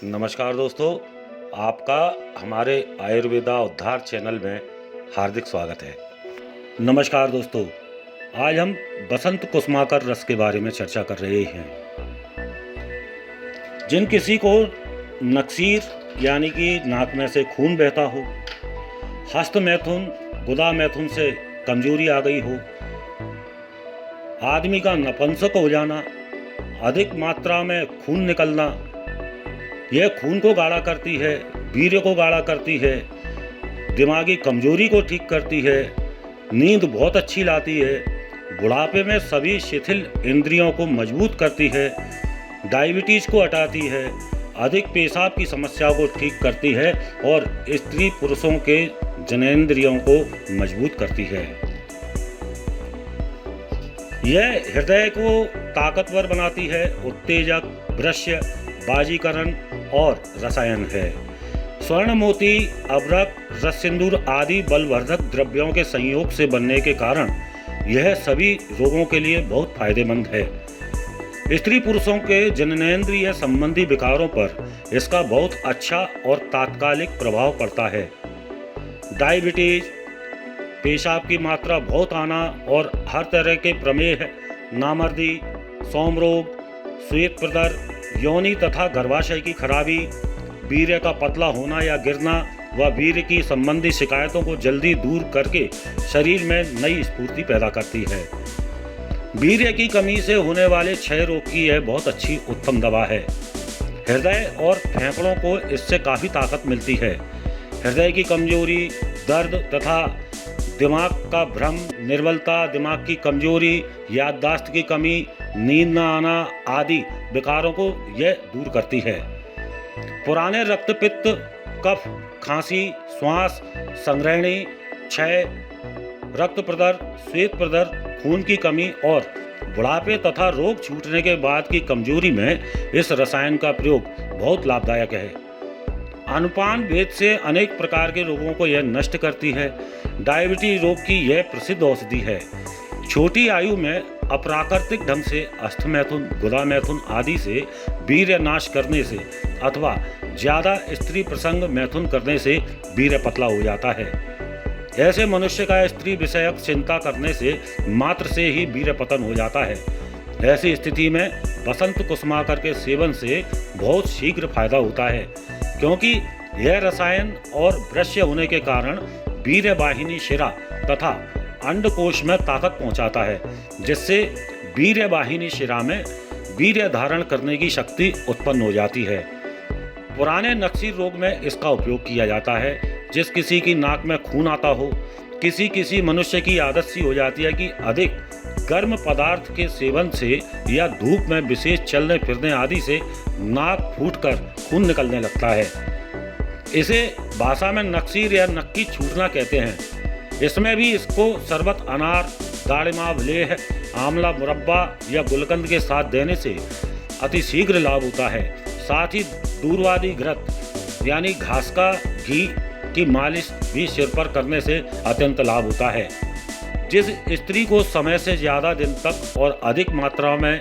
नमस्कार दोस्तों, आपका हमारे आयुर्वेदा उद्धार चैनल में हार्दिक स्वागत है। नमस्कार दोस्तों, आज हम बसंत कुसुमाकर रस के बारे में चर्चा कर रहे हैं। जिन किसी को नक्सीर यानी कि नाक में से खून बहता हो, हस्त मैथुन गुदा मैथुन से कमजोरी आ गई हो, आदमी का नपुंसक हो जाना, अधिक मात्रा में खून निकलना, यह खून को गाढ़ा करती है, वीर्य को गाढ़ा करती है, दिमागी कमजोरी को ठीक करती है, नींद बहुत अच्छी लाती है, बुढ़ापे में सभी शिथिल इंद्रियों को मजबूत करती है, डायबिटीज को हटाती है, अधिक पेशाब की समस्या को ठीक करती है और स्त्री पुरुषों के जननेंद्रियों को मजबूत करती है। यह हृदय को ताकतवर बनाती है, उत्तेजक, वृष्य, बाजीकरण और रसायन है। स्वर्ण मोती, अभ्रक, रस सिंदूर आदि बलवर्धक द्रव्यों के संयोग से बनने के कारण यह सभी रोगों के लिए बहुत फायदेमंद है। स्त्री पुरुषों के जननेंद्रिय संबंधी विकारों पर इसका बहुत अच्छा और तात्कालिक प्रभाव पड़ता है। डायबिटीज, पेशाब की मात्रा बहुत आना और हर तरह के प्रमेह, नामर्दी, सोमरोग, श्वेत प्रदर, योनि तथा गर्भाशय की खराबी, वीर्य का पतला होना या गिरना व वीर्य की संबंधी शिकायतों को जल्दी दूर करके शरीर में नई स्फूर्ति पैदा करती है। वीर्य की कमी से होने वाले क्षय रोग की यह बहुत अच्छी उत्तम दवा है। हृदय और फेफड़ों को इससे काफ़ी ताकत मिलती है। हृदय की कमजोरी, दर्द तथा दिमाग का भ्रम, निर्बलता, दिमाग की कमजोरी, याददाश्त की कमी, नींद न आना आदि विकारों को यह दूर करती है। पुराने रक्तपित्त, कफ, खांसी, श्वास संग्रहणी, क्षय, रक्त प्रदर, श्वेत प्रदर, खून की कमी और बुढ़ापे तथा रोग छूटने के बाद की कमजोरी में इस रसायन का प्रयोग बहुत लाभदायक है। अनुपान भेद से अनेक प्रकार के रोगों को यह नष्ट करती है। डायबिटीज रोग की यह प्रसिद्ध औषधि है। छोटी आयु में अप्राकृतिक ढंग से अस्थमैथुन, गुदा मैथुन आदि से वीर्य नाश करने से अथवा ज़्यादा स्त्री प्रसंग मैथुन करने से वीर्य पतला हो जाता है। ऐसे मनुष्य का स्त्री विषयक चिंता करने से मात्र से ही वीर्य पतन हो जाता है। ऐसी स्थिति में बसंत कुसुमाकर के सेवन से बहुत शीघ्र फायदा होता है, क्योंकि यह रसायन और वृष्य होने के कारण वीर्य वाहिनी शिरा तथा अंडकोश में ताकत पहुंचाता है, जिससे वीर्य वाहिनी शिरा में वीर्य धारण करने की शक्ति उत्पन्न हो जाती है। पुराने नक्सीर रोग में इसका उपयोग किया जाता है। जिस किसी की नाक में खून आता हो, किसी मनुष्य की आदत सी हो जाती है कि अधिक गर्म पदार्थ के सेवन से या धूप में विशेष चलने फिरने आदि से नाक फूटकर खून निकलने लगता है। इसे भाषा में नक्सीर या नक्की छूटना कहते हैं। इसमें भी इसको शरबत, अनार, दाड़िमा, लेह, आंवला मुरब्बा या गुलकंद के साथ देने से अतिशीघ्र लाभ होता है। साथ ही दूरवादी घृत यानी घास का घी की मालिश भी सिर पर करने से अत्यंत लाभ होता है। जिस स्त्री को समय से ज़्यादा दिन तक और अधिक मात्रा में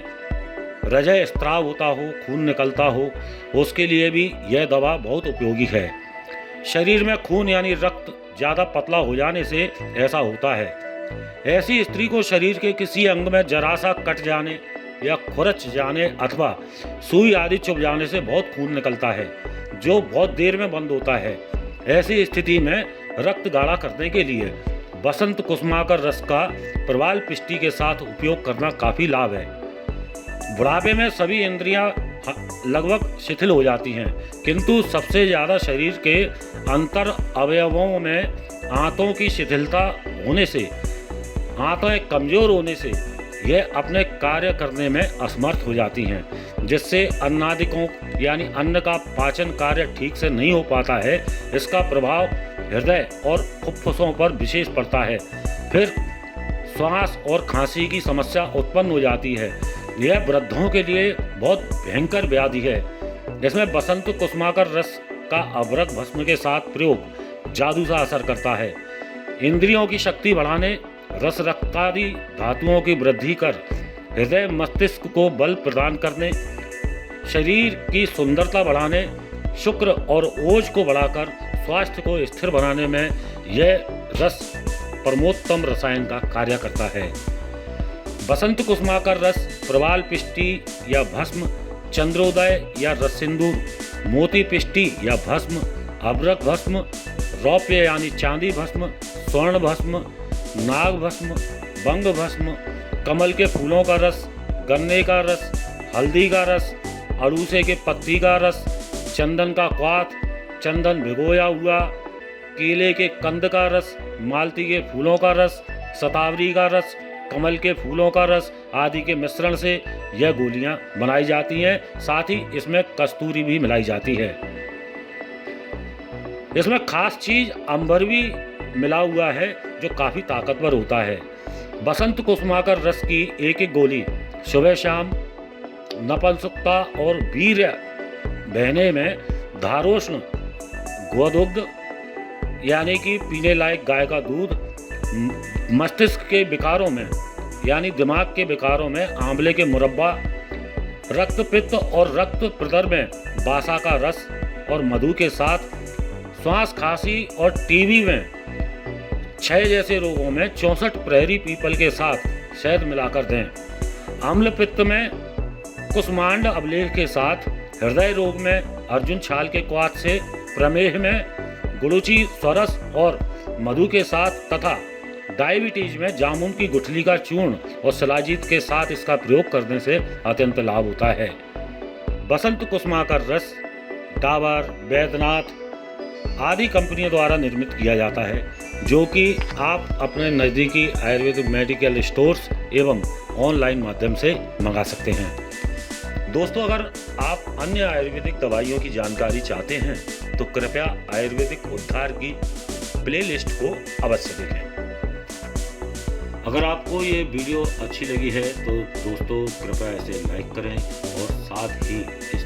रजय स्त्राव होता हो, खून निकलता हो, उसके लिए भी यह दवा बहुत उपयोगी है। शरीर में खून यानी रक्त ज़्यादा पतला हो जाने से ऐसा होता है। ऐसी स्त्री को शरीर के किसी अंग में जरा सा कट जाने या खुरच जाने अथवा सुई आदि चुभ जाने से बहुत खून निकलता है, जो बहुत देर में बंद होता है। ऐसी स्थिति में रक्त गाढ़ा करने के लिए बसंत कुसुमाकर रस का प्रवाल पिष्टी के साथ उपयोग करना काफ़ी लाभ है। बुढ़ापे में सभी इंद्रियां लगभग शिथिल हो जाती हैं, किंतु सबसे ज़्यादा शरीर के अंतर अवयवों में आंतों की शिथिलता होने से, आंतें कमज़ोर होने से यह अपने कार्य करने में असमर्थ हो जाती हैं, जिससे अन्नादिकों यानी अन्न का पाचन कार्य ठीक से नहीं हो पाता है। इसका प्रभाव हृदय और फुफ्फुसों पर विशेष पड़ता है। फिर श्वास और खांसी की समस्या उत्पन्न हो जाती है। यह वृद्धों के लिए बहुत भयंकर व्याधि है। इसमें बसंत कुसुमाकर रस का अभ्रक भस्म के साथ प्रयोग जादू सा असर करता है। इंद्रियों की शक्ति बढ़ाने, रस रक्तादि धातुओं की वृद्धि कर हृदय मस्तिष्क को बल प्रदान करने, शरीर की सुंदरता बढ़ाने, शुक्र और ओज को बढ़ाकर स्वास्थ्य को स्थिर बनाने में यह रस परमोत्तम रसायन का कार्य करता है। बसंत कुसुमाकर रस प्रवाल पिष्टी या भस्म, चंद्रोदय या रससिंदूर, मोती पिष्टी या भस्म, अभ्रक भस्म, रौप्य यानी चांदी भस्म, स्वर्ण भस्म, नाग भस्म, बंग भस्म, कमल के फूलों का रस, गन्ने का रस, हल्दी का रस, अड़ूसे के पत्ती का रस, चंदन का क्वाथ, चंदन भिगोया हुआ, केले के कंद का रस, मालती के फूलों का रस, शतावरी का रस, कमल के फूलों का रस आदि के मिश्रण से यह गोलियां बनाई जाती हैं। साथ ही इसमें कस्तूरी भी मिलाई जाती है। इसमें खास चीज अंबर भी मिला हुआ है जो काफी ताकतवर होता है। बसंत कुसुमाकर रस की एक एक गोली सुबह शाम नपुंसकता और वीर्य बहने में धारोष्ण गोदुग्ध यानी कि पीने लायक गाय का दूध, मस्तिष्क के विकारों में यानी दिमाग के विकारों में आंवले के मुरब्बा, रक्त पित्त और रक्त प्रदर में बासा का रस और मधु के साथ, श्वास खांसी और टीबी में क्षय जैसे रोगों में 64 प्रहरी पीपल के साथ शहद मिलाकर दें। अम्ल पित्त में कुष्मांड अवलेह के साथ, हृदय रोग में अर्जुन छाल के क्वाथ से, प्रमेह में गुड़ुचि स्वरस और मधु के साथ तथा डायबिटीज में जामुन की गुठली का चूर्ण और शिलाजीत के साथ इसका प्रयोग करने से अत्यंत लाभ होता है। बसंत कुसुमाकर रस डाबर, बैद्यनाथ आदि कंपनियों द्वारा निर्मित किया जाता है, जो कि आप अपने नज़दीकी आयुर्वेदिक मेडिकल स्टोर्स एवं ऑनलाइन माध्यम से मंगा सकते हैं। दोस्तों, अगर आप अन्य आयुर्वेदिक दवाइयों की जानकारी चाहते हैं तो कृपया आयुर्वेदिक उद्धार की प्लेलिस्ट को अवश्य देखें। अगर आपको ये वीडियो अच्छी लगी है तो दोस्तों कृपया इसे लाइक करें और साथ ही इस